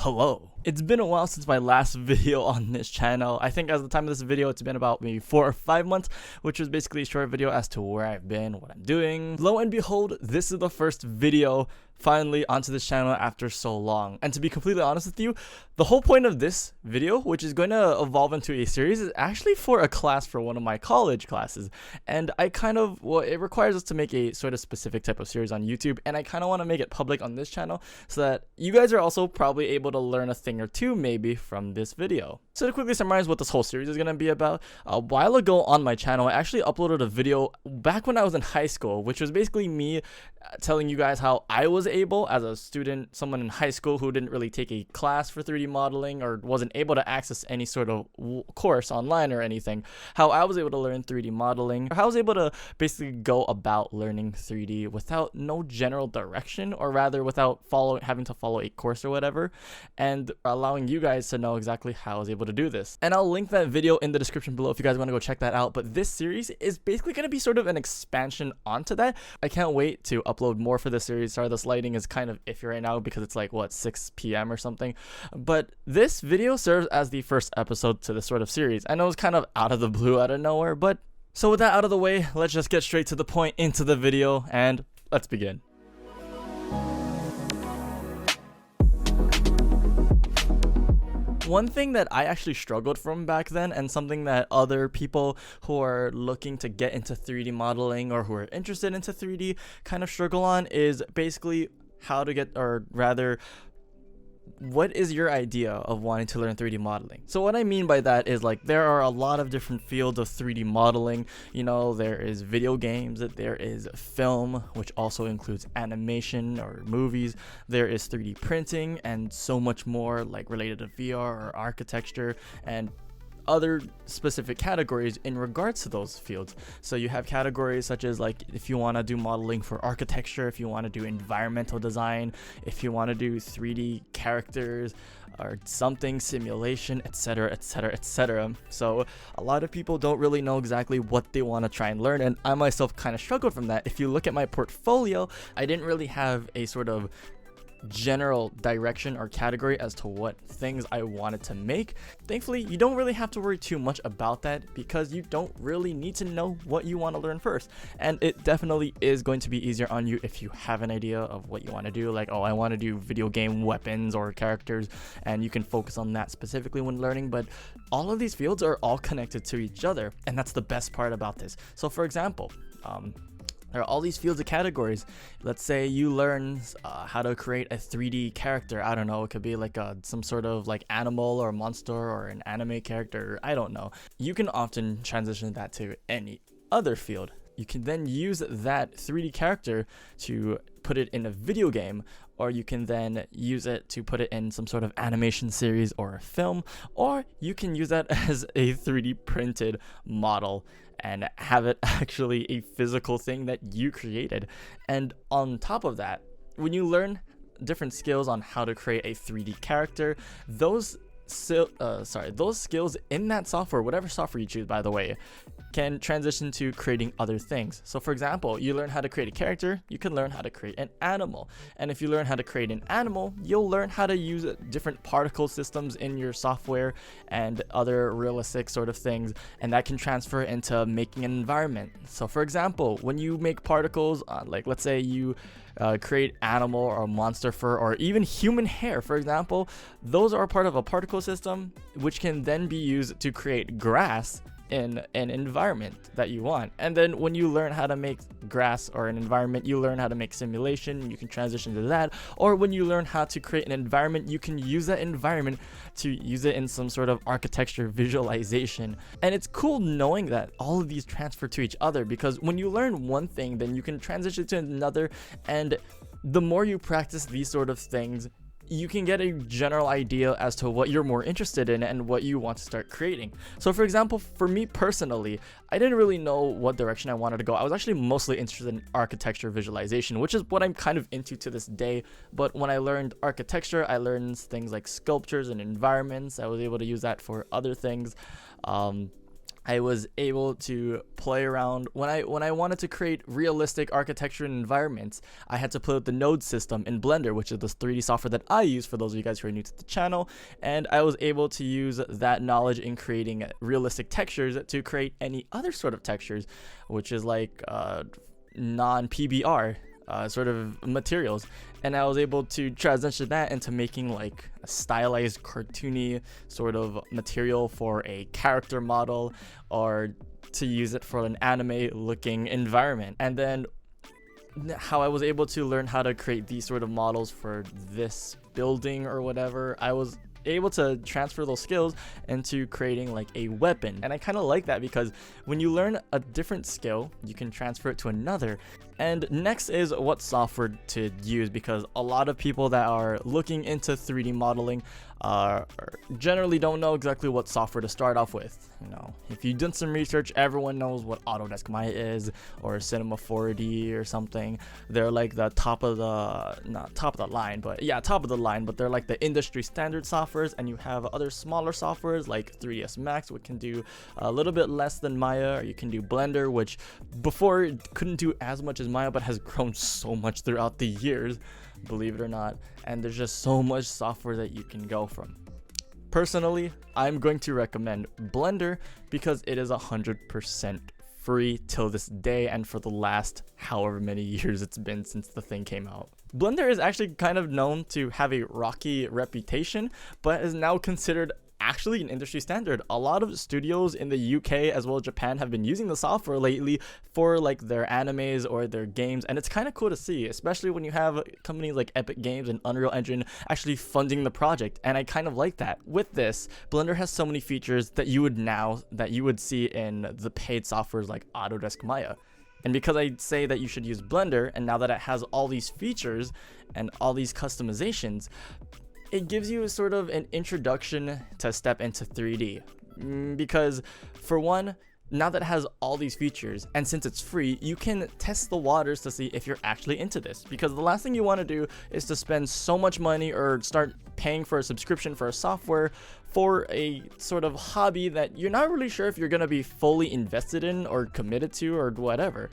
Hello. It's been a while since my last video on this channel. I think as the time of this video, it's been about maybe 4 or 5 months, which was basically a short video as to where I've been, what I'm doing. Lo and behold, this is the first video finally onto this channel after so long. And to be completely honest with you, the whole point of this video, which is going to evolve into a series, is actually for a class for one of my college classes. And it requires us to make a sort of specific type of series on YouTube, and I kind of want to make it public on this channel so that you guys are also probably able to learn a thing or two maybe from this video. So to quickly summarize what this whole series is going to be about, a while ago on my channel, I actually uploaded a video back when I was in high school, which was basically me telling you guys how I was able, as a student, someone in high school who didn't really take a class for 3D modeling or wasn't able to access any sort of course online or anything, how I was able to learn 3D modeling, or how I was able to basically go about learning 3D without no general direction, or rather without having to follow a course or whatever, and allowing you guys to know exactly how I was able to do this. And I'll link that video in the description below if you guys want to go check that out. But this series is basically going to be sort of an expansion onto that. I can't wait to upload more for this series. Sorry, this lighting is kind of iffy right now because it's like, what, 6 p.m. or something. But this video serves as the first episode to this sort of series. I know it's kind of out of the blue, out of nowhere, but so with that out of the way, let's just get straight to the point into the video and let's begin. One thing that I actually struggled from back then, and something that other people who are looking to get into 3D modeling or who are interested into 3D kind of struggle on, is basically how to get, or rather, what is your idea of wanting to learn 3D modeling? So what I mean by that is, like, there are a lot of different fields of 3D modeling. You know, there is video games, there is film, which also includes animation or movies, there is 3D printing, and so much more, like related to VR or architecture and other specific categories in regards to those fields. So you have categories such as, like, if you want to do modeling for architecture, if you want to do environmental design, if you want to do 3D characters or something, simulation, etc, etc, etc. So a lot of people don't really know exactly what they want to try and learn, and I myself kind of struggled from that. If you look at my portfolio, I didn't really have a sort of general direction or category as to what things I wanted to make. Thankfully, you don't really have to worry too much about that because you don't really need to know what you want to learn first. And it definitely is going to be easier on you if you have an idea of what you want to do, like, oh, I want to do video game weapons or characters, and you can focus on that specifically when learning. But all of these fields are all connected to each other, and that's the best part about this. So for example, there are all these fields of categories. Let's say you learn how to create a 3D character. I don't know, it could be like some sort of like animal or monster or an anime character, I don't know. You can often transition that to any other field. You can then use that 3D character to put it in a video game, or you can then use it to put it in some sort of animation series or a film, or you can use that as a 3D printed model and have it actually a physical thing that you created. And on top of that, when you learn different skills on how to create a 3D character, those skills in that software, whatever software you choose, by the way, can transition to creating other things. So for example, you learn how to create a character, you can learn how to create an animal. And if you learn how to create an animal, you'll learn how to use different particle systems in your software and other realistic sort of things, and that can transfer into making an environment. So for example, when you make particles, like let's say you create animal or monster fur or even human hair, for example, those are part of a particle system which can then be used to create grass in an environment that you want. And then when you learn how to make grass or an environment, you learn how to make simulation, you can transition to that. Or when you learn how to create an environment, you can use that environment to use it in some sort of architecture visualization. And it's cool knowing that all of these transfer to each other, because when you learn one thing, then you can transition to another, and the more you practice these sort of things, you can get a general idea as to what you're more interested in and what you want to start creating. So for example, for me personally, I didn't really know what direction I wanted to go. I was actually mostly interested in architecture visualization, which is what I'm kind of into to this day. But when I learned architecture, I learned things like sculptures and environments. I was able to use that for other things. I was able to play around when I wanted to create realistic architecture and environments. I had to play with the node system in Blender, which is the 3D software that I use for those of you guys who are new to the channel, and I was able to use that knowledge in creating realistic textures to create any other sort of textures, which is like non-PBR sort of materials. And I was able to transition that into making like a stylized, cartoony sort of material for a character model, or to use it for an anime looking environment. And then how I was able to learn how to create these sort of models for this building or whatever, I was able to transfer those skills into creating like a weapon. And I kind of like that, because when you learn a different skill, you can transfer it to another. And next is what software to use, because a lot of people that are looking into 3D modeling generally don't know exactly what software to start off with. You know, if you've done some research, everyone knows what Autodesk Maya is, or Cinema 4D or something. They're like the top of the line, but they're like the industry standard softwares. And you have other smaller softwares like 3ds Max, which can do a little bit less than Maya, or you can do Blender, which before couldn't do as much as Maya, but has grown so much throughout the years, believe it or not. And there's just so much software that you can go from. Personally, I'm going to recommend Blender because it is 100% free till this day, and for the last however many years it's been since the thing came out. Blender is actually kind of known to have a rocky reputation, but is now considered actually an industry standard. A lot of studios in the UK as well as Japan have been using the software lately for like their animes or their games, and it's kind of cool to see, especially when you have companies like Epic Games and Unreal Engine actually funding the project. And I kind of like that. With this, Blender has so many features that you would see in the paid softwares like Autodesk Maya. And because I say that you should use Blender, and now that it has all these features and all these customizations, it gives you sort of an introduction to step into 3D. Because for one, now that it has all these features, and since it's free, you can test the waters to see if you're actually into this. Because the last thing you want to do is to spend so much money or start paying for a subscription for a software for a sort of hobby that you're not really sure if you're going to be fully invested in or committed to or whatever.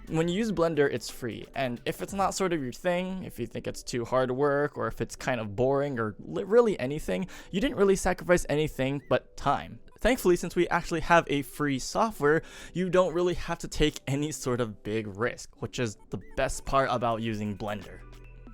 When you use Blender, it's free, and if it's not sort of your thing, if you think it's too hard work, or if it's kind of boring, or really anything, you didn't really sacrifice anything but time. Thankfully, since we actually have a free software, you don't really have to take any sort of big risk, which is the best part about using Blender.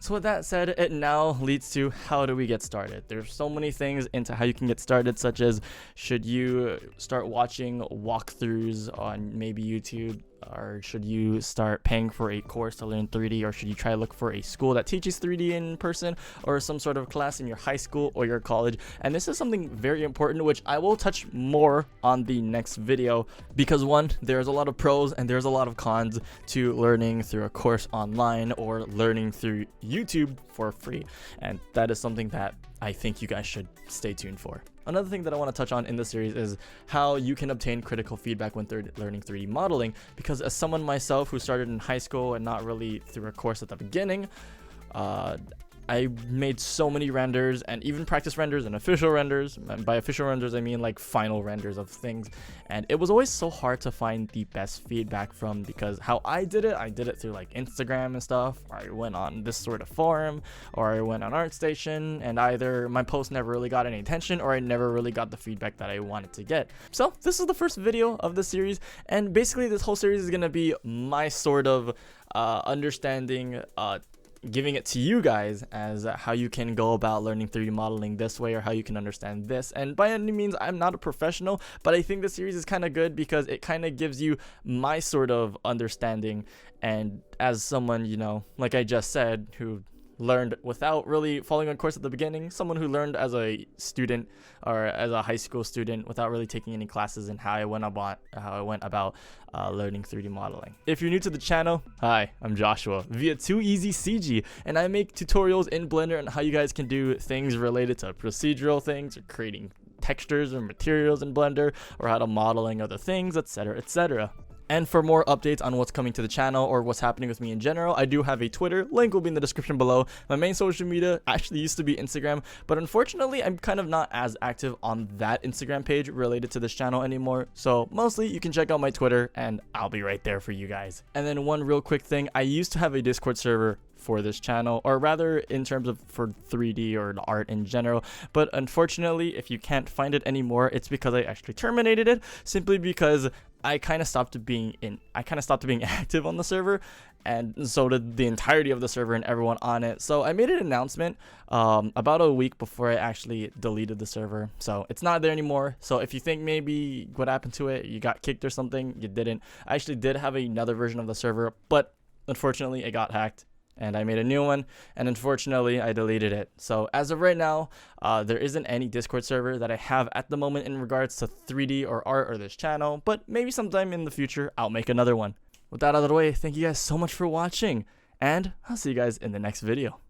So with that said, it now leads to how do we get started. There's so many things into how you can get started, such as should you start watching walkthroughs on maybe YouTube, or should you start paying for a course to learn 3D, or should you try to look for a school that teaches 3D in person, or some sort of class in your high school or your college. And this is something very important, which I will touch more on the next video, because one, there's a lot of pros and there's a lot of cons to learning through a course online or learning through YouTube for free, and that is something that I think you guys should stay tuned for. Another thing that I want to touch on in this series is how you can obtain critical feedback when learning 3D modeling, because as someone myself who started in high school and not really through a course at the beginning, I made so many renders, and even practice renders and official renders. And by official renders, I mean like final renders of things. And it was always so hard to find the best feedback from, because how I did it through like Instagram and stuff. Or I went on this sort of forum, or I went on ArtStation, and either my post never really got any attention, or I never really got the feedback that I wanted to get. So this is the first video of the series, and basically this whole series is gonna be my sort of understanding, giving it to you guys as how you can go about learning 3D modeling this way, or how you can understand this. And by any means, I'm not a professional, but I think this series is kind of good because it kind of gives you my sort of understanding. And as someone, you know, like I just said, who learned without really following a course at the beginning, someone who learned as a student or as a high school student without really taking any classes, and how I went about learning 3D modeling. If you're new to the channel, hi, I'm Joshua via 2EasyCG, and I make tutorials in Blender on how you guys can do things related to procedural things, or creating textures or materials in Blender, or how to modeling other things, etc., etc. And for more updates on what's coming to the channel or what's happening with me in general, I do have a Twitter. Link will be in the description below. My main social media actually used to be Instagram, but unfortunately, I'm kind of not as active on that Instagram page related to this channel anymore. So mostly you can check out my Twitter and I'll be right there for you guys. And then one real quick thing, I used to have a Discord server for this channel, or rather in terms of for 3D or art in general, but unfortunately if you can't find it anymore, it's because I actually terminated it, simply because I kind of stopped being active on the server, and so did the entirety of the server and everyone on it. So I made an announcement about a week before I actually deleted the server, so it's not there anymore. So if you think maybe what happened to it, you got kicked or something, you didn't. I actually did have another version of the server, but unfortunately it got hacked and I made a new one, and unfortunately I deleted it. So as of right now, there isn't any Discord server that I have at the moment in regards to 3D or art or this channel, but maybe sometime in the future I'll make another one. With that out of the way, thank you guys so much for watching, and I'll see you guys in the next video.